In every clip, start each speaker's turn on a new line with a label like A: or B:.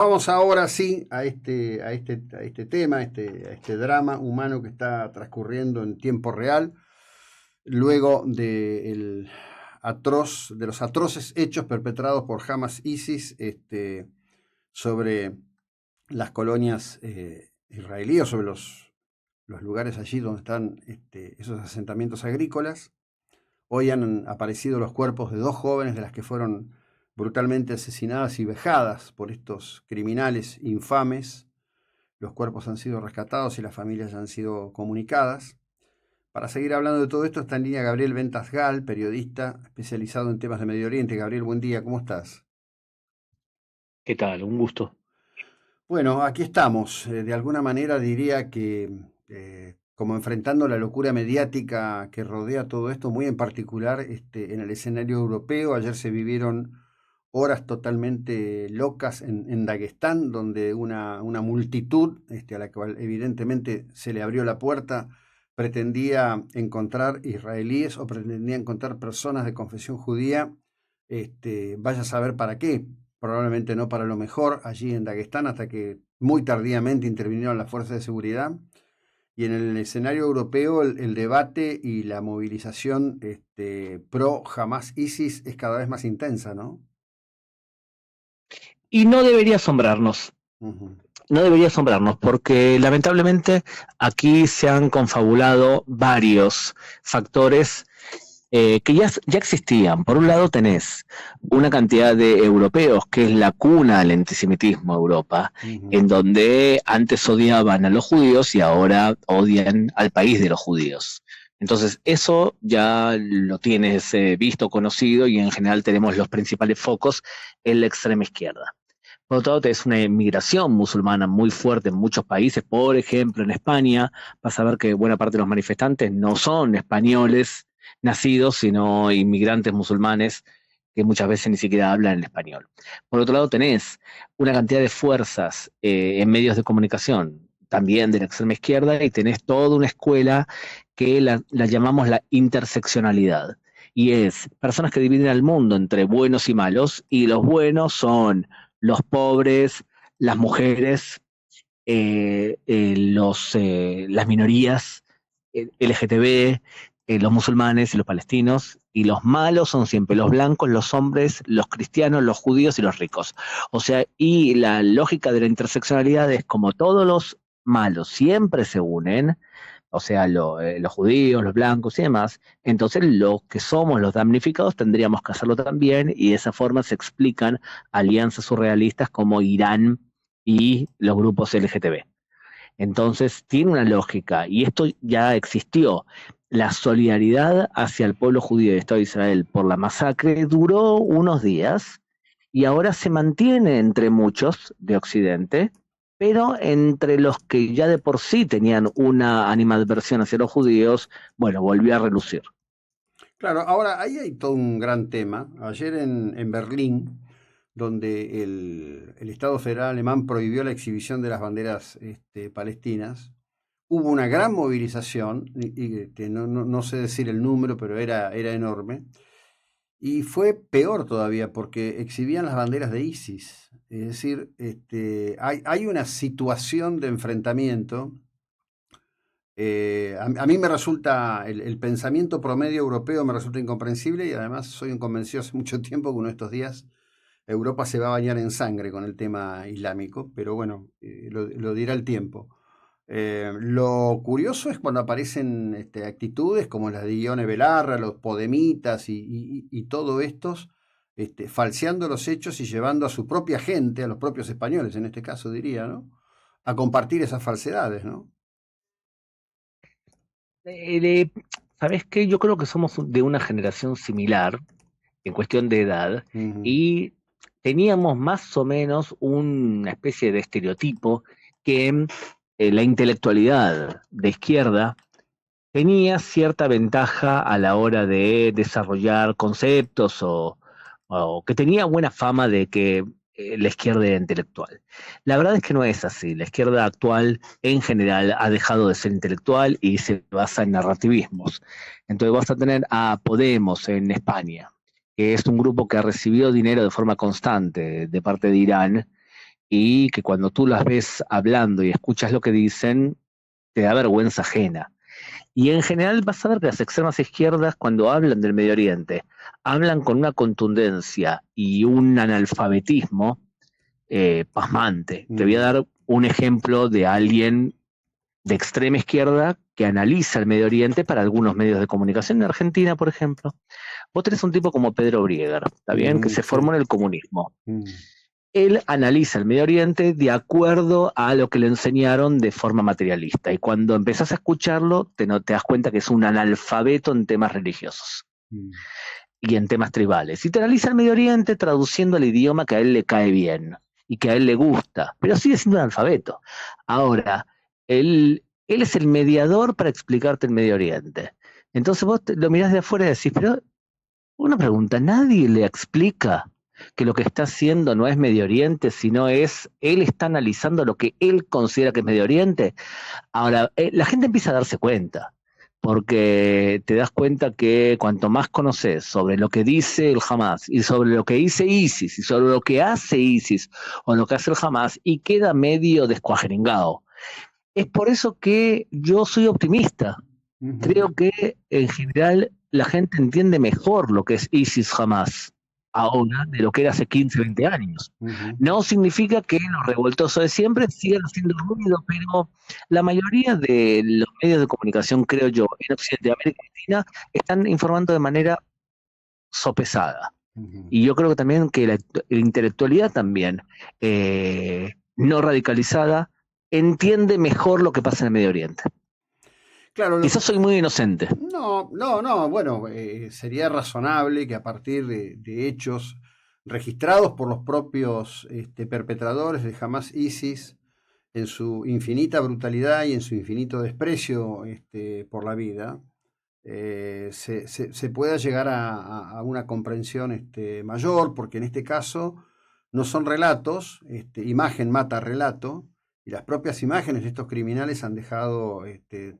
A: Vamos ahora sí a este tema, a este drama humano que está transcurriendo en tiempo real, luego de los atroces hechos perpetrados por Hamas-ISIS sobre las colonias israelíes, sobre los lugares allí donde están esos asentamientos agrícolas. Hoy han aparecido los cuerpos de dos jóvenes de las que fueron brutalmente asesinadas y vejadas por estos criminales infames. Los cuerpos han sido rescatados y las familias ya han sido comunicadas. Para seguir hablando de todo esto está en línea Gabriel Ventasgal, periodista especializado en temas de Medio Oriente. Gabriel, buen día, ¿cómo estás?
B: ¿Qué tal? Un gusto.
A: Bueno, aquí estamos. De alguna manera diría que como enfrentando la locura mediática que rodea todo esto, muy en particular en el escenario europeo. Ayer se vivieron horas totalmente locas en Daguestán, donde una multitud a la cual evidentemente se le abrió la puerta pretendía encontrar israelíes o pretendía encontrar personas de confesión judía, vaya a saber para qué, probablemente no para lo mejor, allí en Daguestán, hasta que muy tardíamente intervinieron las fuerzas de seguridad. Y en el escenario europeo el debate y la movilización pro Hamas ISIS es cada vez más intensa, ¿no?
B: Y no debería asombrarnos,
A: Ujú.
B: no debería asombrarnos, porque lamentablemente aquí se han confabulado varios factores que ya existían. Por un lado tenés una cantidad de europeos, que es la cuna del antisemitismo Europa,
A: Ujú.
B: en donde antes odiaban a los judíos y ahora odian al país de los judíos. Entonces, eso ya lo tienes visto, conocido, y en general tenemos los principales focos en la extrema izquierda. Por otro lado, es una inmigración musulmana muy fuerte en muchos países. Por ejemplo, en España, vas a ver que buena parte de los manifestantes no son españoles nacidos, sino inmigrantes musulmanes que muchas veces ni siquiera hablan en español. Por otro lado, tenés una cantidad de fuerzas en medios de comunicación, también de la extrema izquierda, y tenés toda una escuela que la llamamos la interseccionalidad. Y es personas que dividen al mundo entre buenos y malos, y los buenos son los pobres, las mujeres, las minorías, LGTB, los musulmanes y los palestinos, y los malos son siempre los blancos, los hombres, los cristianos, los judíos y los ricos. O sea, y la lógica de la interseccionalidad es como todos los malos siempre se unen, o sea, los judíos, los blancos y demás, entonces los que somos los damnificados tendríamos que hacerlo también, y de esa forma se explican alianzas surrealistas como Irán y los grupos LGTB. Entonces tiene una lógica, y esto ya existió. La solidaridad hacia el pueblo judío del Estado de Israel por la masacre duró unos días y ahora se mantiene entre muchos de Occidente, pero entre los que ya de por sí tenían una animadversión hacia los judíos, bueno, volvió a relucir.
A: Claro, ahora ahí hay todo un gran tema. Ayer en Berlín, donde el Estado Federal alemán prohibió la exhibición de las banderas palestinas, hubo una gran movilización, no sé decir el número, pero era enorme. Y fue peor todavía porque exhibían las banderas de ISIS. Es decir, hay una situación de enfrentamiento. A mí me resulta, el pensamiento promedio europeo me resulta incomprensible, y además soy un convencido hace mucho tiempo que uno de estos días Europa se va a bañar en sangre con el tema islámico, pero bueno, lo dirá el tiempo. Lo curioso es cuando aparecen actitudes como las de Ione Belarra, los podemitas y todo estos, falseando los hechos y llevando a su propia gente, a los propios españoles en este caso diría, ¿no? A compartir esas falsedades, ¿no?
B: Eh, de- ¿Sabes qué? Yo creo que somos de una generación similar en cuestión de edad,
A: Ujú.
B: y teníamos más o menos una especie de estereotipo que la intelectualidad de izquierda tenía cierta ventaja a la hora de desarrollar conceptos, o que tenía buena fama de que la izquierda era intelectual. La verdad es que no es así. La izquierda actual en general ha dejado de ser intelectual y se basa en narrativismos. Entonces vas a tener a Podemos en España, que es un grupo que ha recibido dinero de forma constante de parte de Irán, y que cuando tú las ves hablando y escuchas lo que dicen, te da vergüenza ajena. Y en general vas a ver que las extremas izquierdas, cuando hablan del Medio Oriente, hablan con una contundencia y un analfabetismo pasmante. Te voy a
A: Mm,
B: dar un ejemplo de alguien de extrema izquierda que analiza el Medio Oriente para algunos medios de comunicación en Argentina, por ejemplo. Vos tenés un tipo como Pedro Brieger, ¿está bien? Que se
A: sí.
B: formó en el comunismo.
A: Mm,
B: Él analiza el Medio Oriente de acuerdo a lo que le enseñaron de forma materialista. Y cuando empezás a escucharlo, te das cuenta que es un analfabeto en temas religiosos
A: mm,
B: y en temas tribales. Y te analiza el Medio Oriente traduciendo el idioma que a él le cae bien y que a él le gusta, pero sigue siendo un analfabeto. Ahora, él es el mediador para explicarte el Medio Oriente. Entonces vos lo mirás de afuera y decís, pero una pregunta, nadie le explica que lo que está haciendo no es Medio Oriente, sino él está analizando lo que él considera que es Medio Oriente. Ahora, la gente empieza a darse cuenta, porque te das cuenta que cuanto más conoces sobre lo que dice el Hamas y sobre lo que dice ISIS y sobre lo que hace ISIS o lo que hace el Hamas y queda medio descuajeringado. Es por eso que yo soy optimista.
A: ujú,
B: Creo que en general la gente entiende mejor lo que es ISIS Hamas ahora de lo que era hace 15, 20 años.
A: ujú.
B: No significa que los revoltosos de siempre sigan haciendo ruido, pero la mayoría de los medios de comunicación, creo yo, en Occidente de América Latina, están informando de manera sopesada.
A: Ujú.
B: Y yo creo que también que la intelectualidad también, no radicalizada, entiende mejor lo que pasa en el Medio Oriente.
A: Claro,
B: Quizás soy muy inocente.
A: no, bueno, sería razonable que a partir de hechos registrados por los propios perpetradores de Hamas ISIS, en su infinita brutalidad y en su infinito desprecio por la vida, se pueda llegar a una comprensión mayor, porque en este caso no son relatos, imagen mata relato, y las propias imágenes de estos criminales han dejado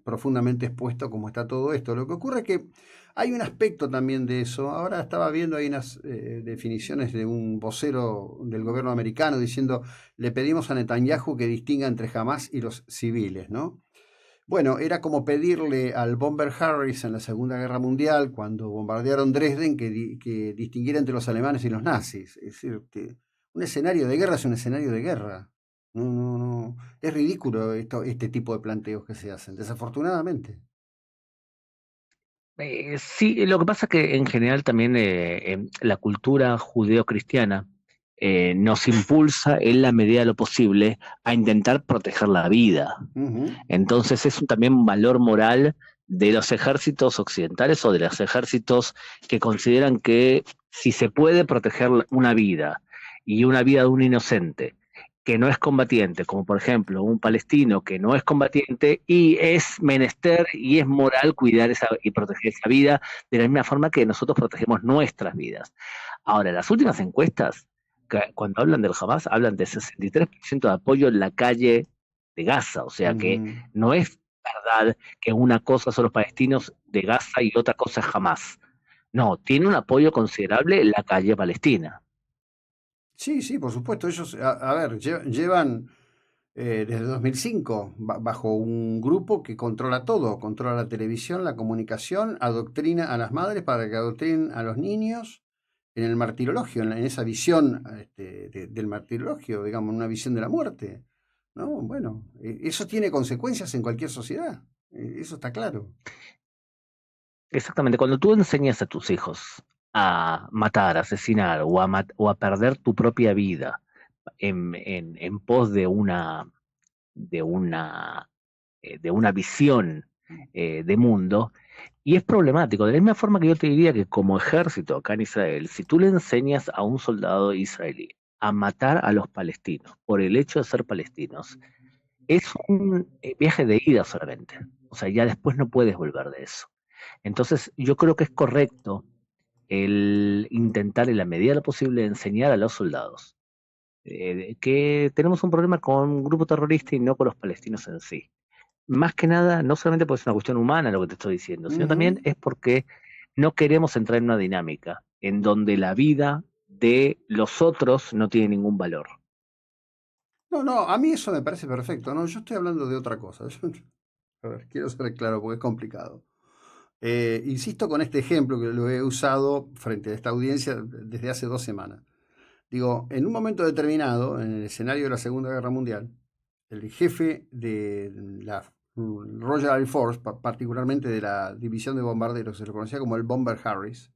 A: profundamente expuesto cómo está todo esto. Lo que ocurre es que hay un aspecto también de eso. Ahora estaba viendo ahí unas definiciones de un vocero del gobierno americano diciendo, le pedimos a Netanyahu que distinga entre Hamas y los civiles, ¿no? Bueno, era como pedirle al Bomber Harris en la Segunda Guerra Mundial, cuando bombardearon Dresden, que distinguiera entre los alemanes y los nazis. Es decir, un escenario de guerra es un escenario de guerra. No, no, no. Es ridículo este tipo de planteos que se hacen, desafortunadamente.
B: Sí, lo que pasa es que en general también la cultura judeocristiana nos impulsa en la medida de lo posible a intentar proteger la vida.
A: Ujú,
B: Entonces es también un valor moral de los ejércitos occidentales o de los ejércitos que consideran que si se puede proteger una vida y una vida de un inocente que no es combatiente, como por ejemplo un palestino que no es combatiente y es menester y es moral cuidar y proteger esa vida de la misma forma que nosotros protegemos nuestras vidas. Ahora, las últimas encuestas, cuando hablan del Hamas, hablan de 63% de apoyo en la calle de Gaza, o sea que
A: ujú.
B: no es verdad que una cosa son los palestinos de Gaza y otra cosa es Hamas. No, tiene un apoyo considerable en la calle palestina.
A: Sí, sí, por supuesto. Ellos, a ver, llevan desde 2005 bajo un grupo que controla todo, controla la televisión, la comunicación, adoctrina a las madres para que adoctrinen a los niños en el martirologio, en esa visión del martirologio, digamos, una visión de la muerte. ¿No? Bueno, eso tiene consecuencias en cualquier sociedad, eso está claro.
B: Exactamente, cuando tú enseñas a tus hijos a matar, a asesinar o a perder tu propia vida en pos de una, de una visión de mundo, y es problemático. De la misma forma que yo te diría que como ejército acá en Israel, si tú le enseñas a un soldado israelí a matar a los palestinos por el hecho de ser palestinos, es un viaje de ida solamente. O sea, ya después no puedes volver de eso. Entonces, yo creo que es correcto el intentar en la medida de lo posible enseñar a los soldados que tenemos un problema con un grupo terrorista y no con los palestinos en sí. Más que nada, no solamente porque es una cuestión humana lo que te estoy diciendo, sino también
A: Ujú.
B: es porque no queremos entrar en una dinámica en donde la vida de los otros no tiene ningún valor.
A: No, no, a mí eso me parece perfecto. No, yo estoy hablando de otra cosa. A ver, quiero ser claro porque es complicado. Insisto con este ejemplo que lo he usado frente a esta audiencia desde hace 2 semanas. Digo, en un momento determinado, en el escenario de la Segunda Guerra Mundial, el jefe de la Royal Air Force, particularmente de la división de bombarderos, se lo conocía como el Bomber Harris,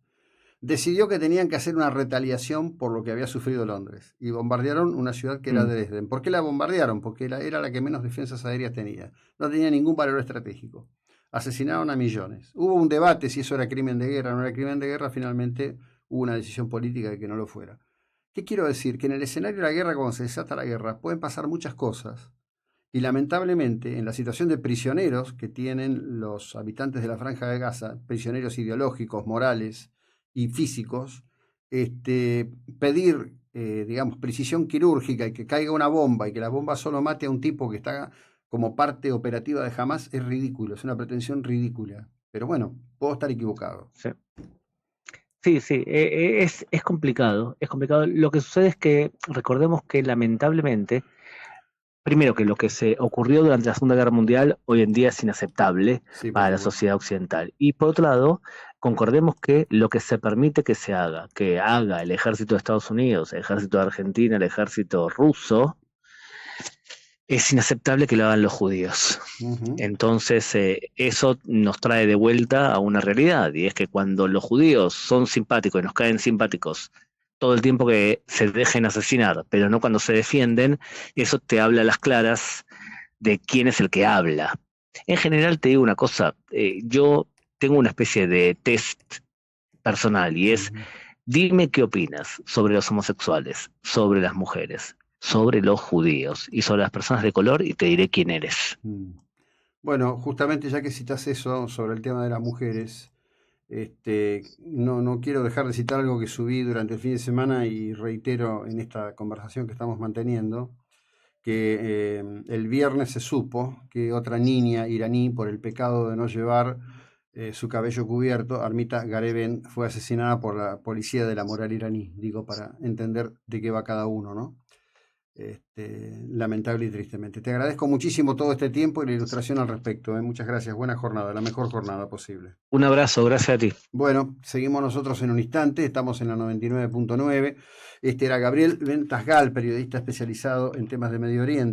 A: decidió que tenían que hacer una retaliación por lo que había sufrido Londres y bombardearon una ciudad que era
B: Mm,
A: Dresden. ¿Por qué la bombardearon? Porque era la que menos defensas aéreas tenía. No tenía ningún valor estratégico. Asesinaron a millones. Hubo un debate si eso era crimen de guerra o no era crimen de guerra. Finalmente hubo una decisión política de que no lo fuera. ¿Qué quiero decir? Que en el escenario de la guerra, cuando se desata la guerra, pueden pasar muchas cosas. Y lamentablemente, en la situación de prisioneros que tienen los habitantes de la Franja de Gaza, prisioneros ideológicos, morales y físicos, pedir, digamos, precisión quirúrgica y que caiga una bomba y que la bomba solo mate a un tipo que está como parte operativa de Hamas es ridículo, es una pretensión ridícula. Pero bueno, puedo estar equivocado.
B: sí. Sí, sí, es complicado, es complicado. Lo que sucede es que recordemos que lamentablemente, primero que lo que se ocurrió durante la Segunda Guerra Mundial hoy en día es inaceptable
A: Sí, por
B: para la
A: supuesto.
B: sociedad occidental. Y por otro lado, concordemos que lo que se permite que haga el ejército de Estados Unidos, el ejército de Argentina, el ejército ruso, es inaceptable que lo hagan los judíos.
A: Ujú.
B: Entonces, eso nos trae de vuelta a una realidad, y es que cuando los judíos son simpáticos y nos caen simpáticos todo el tiempo que se dejen asesinar, pero no cuando se defienden, eso te habla a las claras de quién es el que habla. En general, te digo una cosa, yo tengo una especie de test personal y es,
A: Ujú.
B: dime qué opinas sobre los homosexuales, sobre las mujeres, sobre los judíos y sobre las personas de color y te diré quién eres.
A: Mm. Bueno, justamente ya que citas eso sobre el tema de las mujeres, no, no quiero dejar de citar algo que subí durante el fin de semana y reitero en esta conversación que estamos manteniendo, que el viernes se supo que otra niña iraní, por el pecado de no llevar su cabello cubierto, Armita Gareven, fue asesinada por la policía de la moral iraní, digo, para entender de qué va cada uno, ¿no? Lamentable y tristemente. Te agradezco muchísimo todo este tiempo y la ilustración al respecto. Muchas gracias. Buena jornada, la mejor jornada posible.
B: Un abrazo, gracias a ti.
A: Bueno, seguimos nosotros en un instante. Estamos en la 99.9. Este era Gabriel Ventasgal, periodista especializado en temas de Medio Oriente.